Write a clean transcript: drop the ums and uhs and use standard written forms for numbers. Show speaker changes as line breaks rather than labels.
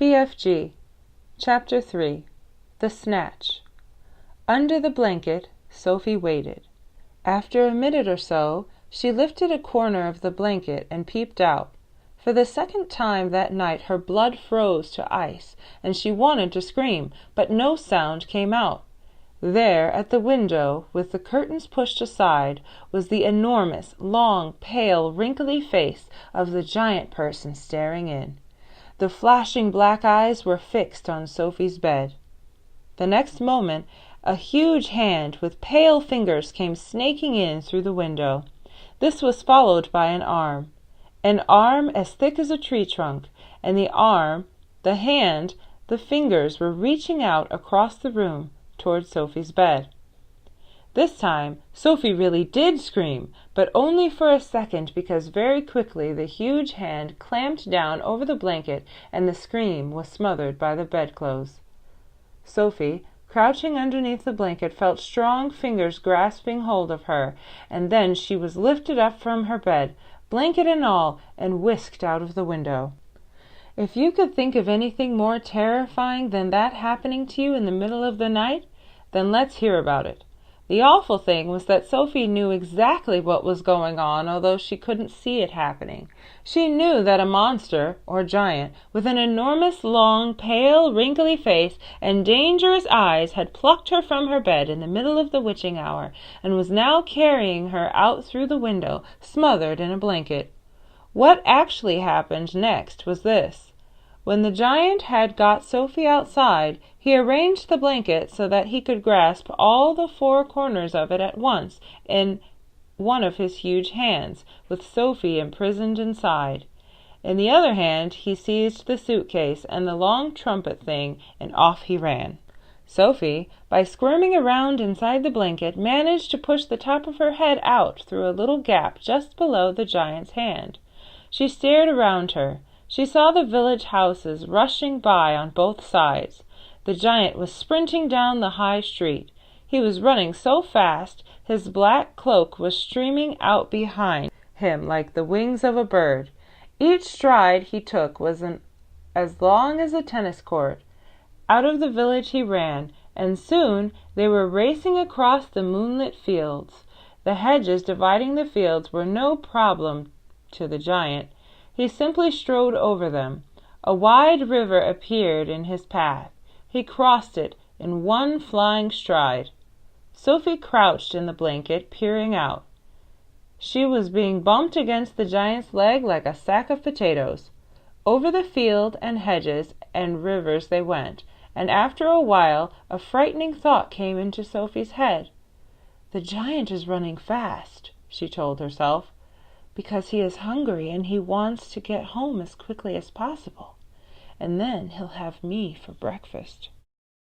BFG Chapter 3 The Snatch. Under the blanket, Sophie waited. After a minute or so, she lifted a corner of the blanket and peeped out. For the second time that night her blood froze to ice, and she wanted to scream, but no sound came out. There, at the window, with the curtains pushed aside, was the enormous, long, pale, wrinkly face of the giant person staring in. The flashing black eyes were fixed on Sophie's bed. The next moment, a huge hand with pale fingers came snaking in through the window. This was followed by an arm as thick as a tree trunk, and the arm, the hand, the fingers were reaching out across the room toward Sophie's bed. This time, Sophie really did scream, but only for a second, because very quickly the huge hand clamped down over the blanket and the scream was smothered by the bedclothes. Sophie, crouching underneath the blanket, felt strong fingers grasping hold of her, and then she was lifted up from her bed, blanket and all, and whisked out of the window. If you could think of anything more terrifying than that happening to you in the middle of the night, then let's hear about it. The awful thing was that Sophie knew exactly what was going on, although she couldn't see it happening. She knew that a monster, or giant, with an enormous, long, pale, wrinkly face and dangerous eyes had plucked her from her bed in the middle of the witching hour, and was now carrying her out through the window, smothered in a blanket. What actually happened next was this. When the giant had got Sophie outside, he arranged the blanket so that he could grasp all the four corners of it at once in one of his huge hands, with Sophie imprisoned inside. In the other hand he seized the suitcase and the long trumpet thing, and off he ran. Sophie, by squirming around inside the blanket, managed to push the top of her head out through a little gap just below the giant's hand. She stared around her. She saw the village houses rushing by on both sides. The giant was sprinting down the high street. He was running so fast, his black cloak was streaming out behind him like the wings of a bird. Each stride he took was as long as a tennis court. Out of the village he ran, and soon they were racing across the moonlit fields. The hedges dividing the fields were no problem to the giant. He simply strode over them. A wide river appeared in his path. He crossed it in one flying stride. Sophie crouched in the blanket, peering out. She was being bumped against the giant's leg like a sack of potatoes. Over the field and hedges and rivers they went, and after a while a frightening thought came into Sophie's head. "The giant is running fast," she told herself, "because he is hungry and he wants to get home as quickly as possible. And then he'll have me for breakfast."